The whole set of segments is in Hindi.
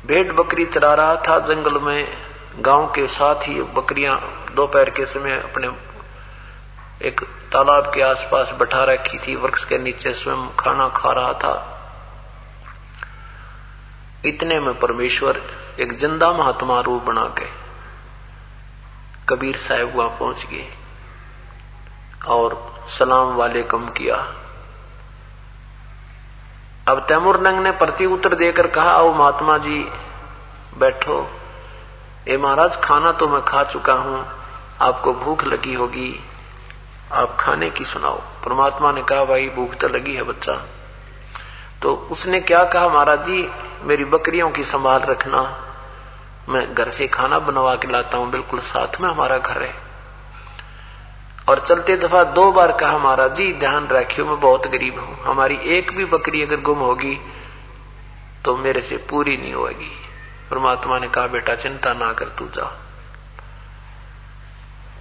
भेड़ बकरी चरा रहा था जंगल में। गांव के साथ ही बकरियां दोपहर के समय अपने एक तालाब के आसपास बैठा रखी थी, वृक्ष के नीचे स्वयं खाना खा रहा था। इतने में परमेश्वर एक जिंदा महात्मा रूप बना के कबीर साहब वहां पहुंच गए और सलाम वालेकुम किया। अब तैमूरलंग ने प्रति उत्तर देकर कहा, आओ महात्मा जी बैठो। ए महाराज, खाना तो मैं खा चुका हूं, आपको भूख लगी होगी, आप खाने की सुनाओ। परमात्मा ने कहा, भाई भूख तो लगी है बच्चा। तो उसने क्या कहा, महाराज जी मेरी बकरियों की संभाल रखना, मैं घर से खाना बनवा के लाता हूं, बिल्कुल साथ में हमारा घर है। और चलते दफा 2 बार कहा, महाराज जी ध्यान रखियो मैं बहुत गरीब हूं, हमारी एक भी बकरी अगर गुम होगी तो मेरे से पूरी नहीं होगी। परमात्मा ने कहा, बेटा चिंता ना कर, तू जा।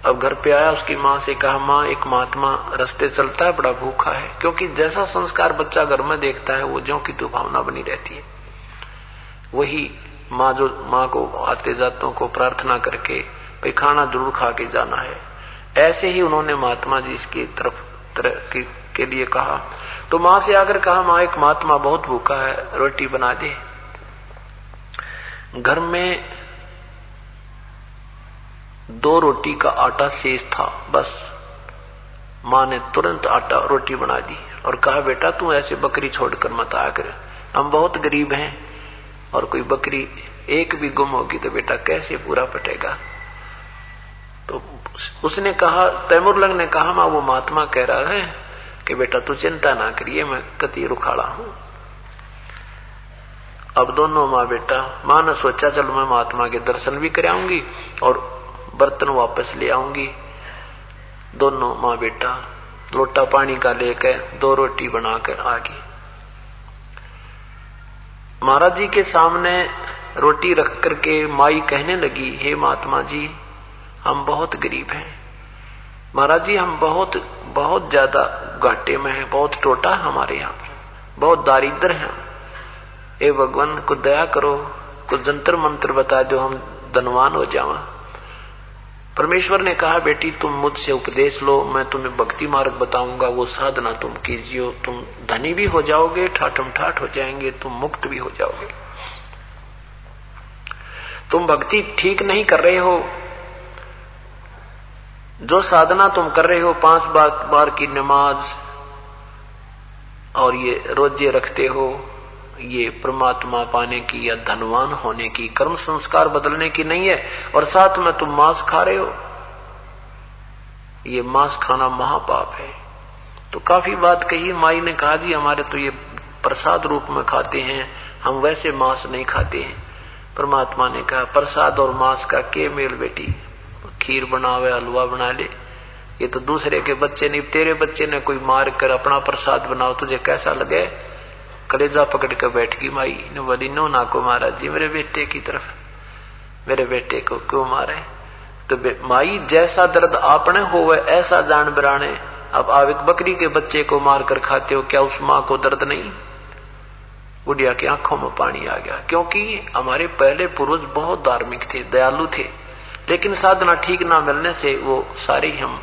अब घर पे आया, उसकी मां से कहा, मां एक महात्मा रास्ते चलता है, बड़ा भूखा है। क्योंकि जैसा संस्कार बच्चा घर में देखता है वो ज्यों की तो भावना बनी रहती है। वही मां जो मां को आते जातों को प्रार्थना करके भाई खाना जरूर खा के जाना है, ऐसे ही उन्होंने महात्मा जी इसकी तरफ के लिए कहा। तो मां से आकर कहा, मां एक महात्मा बहुत भूखा है, रोटी बना दे। घर में 2 रोटी का आटा शेष था, बस मां ने तुरंत आटा रोटी बना दी और कहा, बेटा तू ऐसे बकरी छोड़कर मत आया कर, हम बहुत गरीब हैं और कोई बकरी एक भी गुम होगी तो बेटा कैसे पूरा पटेगा। तो उसने कहा, तैमूरलंग ने कहा, मां वो महात्मा कह रहा है कि बेटा तू चिंता ना करिए, मैं कति रुखाड़ा हूं। अब दोनों मां बेटा, मां ने सोचा चलो मैं महात्मा के दर्शन भी कर आऊंगी और बर्तन वापस ले आऊंगी। दोनों मां बेटा लोटा पानी का लेकर 2 रोटी बनाकर आ गई। महाराज जी के सामने रोटी रख करके माई कहने लगी, हे महात्मा जी हम बहुत गरीब हैं, महाराज जी हम बहुत बहुत ज्यादा घाटे में हैं, बहुत टोटा है हमारे यहाँ, बहुत दारिद्र हैं। ए भगवान को दया करो, कुछ जंतर मंत्र बता दो, हम धनवान हो जावा। परमेश्वर ने कहा, बेटी तुम मुझसे उपदेश लो, मैं तुम्हें भक्ति मार्ग बताऊंगा, वो साधना तुम कीजिए, तुम धनी भी हो जाओगे, ठाठम ठाठ हो जाएंगे, तुम मुक्त भी हो जाओगे। तुम भक्ति ठीक नहीं कर रहे हो, जो साधना तुम कर रहे हो 5 बार की नमाज और ये रोजे रखते हो, ये परमात्मा पाने की या धनवान होने की, कर्म संस्कार बदलने की नहीं है। और साथ में तुम मांस खा रहे हो, ये मांस खाना महापाप है। तो काफी बात कही। माई ने कहा, जी हमारे तो ये प्रसाद रूप में खाते हैं, हम वैसे मांस नहीं खाते हैं। परमात्मा ने कहा, प्रसाद और मांस का के मेल बेटी, खीर बनावे हलवा बना ले, ये तो दूसरे के बच्चे नहीं, तेरे बच्चे ने कोई मार कर अपना प्रसाद बनाओ, तुझे कैसा लगे। कलेजा पकड़ कर बैठ गई माई ने, बोली नो ना को महाराज जी मेरे बेटे की तरफ, मेरे बेटे को क्यों मारे। तो माई जैसा दर्द आपने हो वह ऐसा जान बिराने, अब आप एक बकरी के बच्चे को मार कर खाते हो, क्या उस मां को दर्द नहीं। बुढ़िया की आंखों में पानी आ गया, क्योंकि हमारे पहले पूर्वज बहुत धार्मिक थे, दयालु थे, लेकिन साधना ठीक ना मिलने से वो सारे हम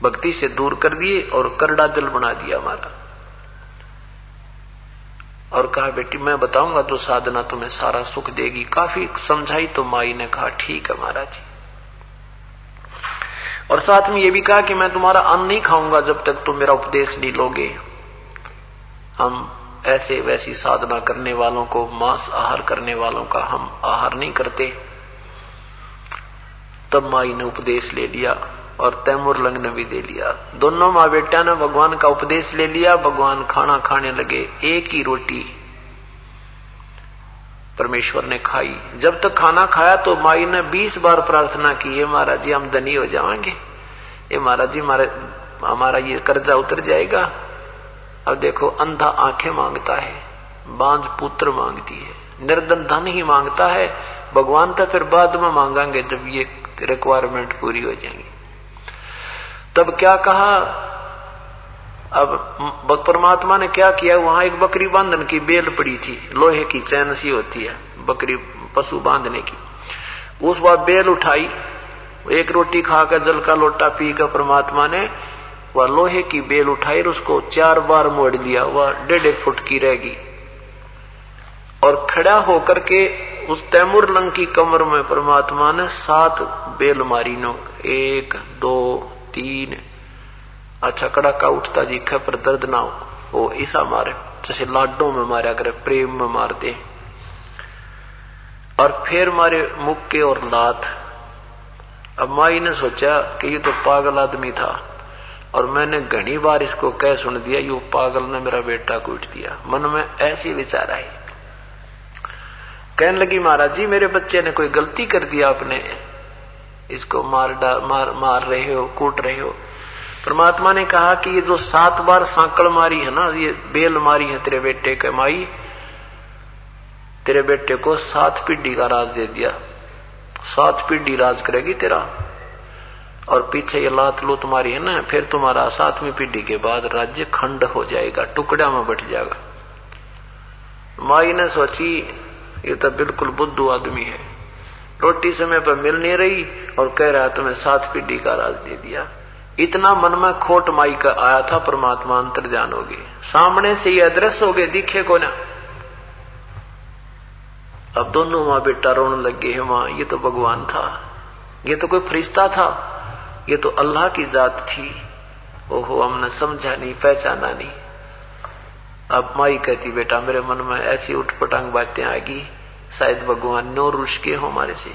भक्ति से दूर कर दिए और करड़ा दिल बना दिया हमारा। और कहा, बेटी मैं बताऊंगा तो साधना तुम्हें सारा सुख देगी। काफी समझाई तो माई ने कहा, ठीक है महाराज जी। और साथ में ये भी कहा कि मैं तुम्हारा अन्न नहीं खाऊंगा जब तक तुम मेरा उपदेश नहीं लोगे। हम ऐसे वैसी साधना करने वालों को, मांस आहार करने वालों का हम आहार नहीं करते। तब माई ने उपदेश ले लिया और तैमूरलंग ने भी दे लिया। दोनों माँ बेटा ने भगवान का उपदेश ले लिया। भगवान खाना खाने लगे। एक ही रोटी परमेश्वर ने खाई। जब तक खाना खाया तो माई ने 20 बार प्रार्थना की, हे महाराज जी हम धनी हो जाएंगे, हे महाराज जी हमारा ये कर्जा उतर जाएगा। अब देखो अंधा आंखें मांगता है, बांझ पुत्र मांगती है, निर्धन धन ही मांगता है। भगवान तो फिर बाद में मांगेंगे जब ये रिक्वायरमेंट पूरी हो जाएंगी। तब क्या कहा, अब परमात्मा ने क्या किया, वहां एक बकरी बांधने की बेल पड़ी थी, लोहे की चैन सी होती है बकरी पशु बांधने की। उस बार बेल उठाई, एक रोटी खाकर जल का लोटा पीकर परमात्मा ने वह लोहे की बेल उठाई और उसको 4 बार मोड़ दिया, वह 1.5 फुट की रहेगी। और खड़ा होकर के उस तैमूर लंग की कमर में परमात्मा ने 7 बेल मारी नो, 1 2 3। अच्छा कड़ाका उठता दिखे पर दर्द ना हो, वो ऐसा मारे जैसे लाडों में मारा करे, प्रेम में मारते। और फिर मारे मुक्के और लात। अब माई ने सोचा कि ये तो पागल आदमी था और मैंने घनी बार इसको कह सुन दिया, यू पागल ने मेरा बेटा कूट दिया। मन में ऐसी विचार आई, कहने लगी महाराज जी मेरे बच्चे ने कोई गलती कर दिया, आपने इसको मार रहे हो, कूट रहे हो। परमात्मा ने कहा कि ये जो 7 बार सांकल मारी है ना, ये बेल मारी है तेरे बेटे के माई, तेरे बेटे को 7 पीढ़ी का राज दे दिया, 7 पीढ़ी राज करेगी तेरा। और पीछे ये लात लूत मारी है ना, फिर तुम्हारा 7वीं पीढ़ी के बाद राज्य खंड हो जाएगा, टुकड़ा में बट जाएगा। माई ने सोची ये तो बिल्कुल बुद्धू आदमी है, रोटी समय पर मिल नहीं रही और कह रहा तुम्हें 7 पीढ़ी का राज दे दिया। इतना मन में खोट माई का आया था, परमात्मा अंतर्ध्यान हो गए, सामने से ये अदृश्य हो गए, दिखे को ना। अब दोनों माँ बेटा रोने लग गए, माँ ये तो भगवान था, ये तो कोई फरिश्ता था, ये तो अल्लाह की जात थी। ओहो हमने समझा नहीं, पहचाना नहीं। अब माई कहती बेटा मेरे मन में ऐसी उठपटांग बातें आएगी, शायद भगवान नो रुष्के हो हमारे से।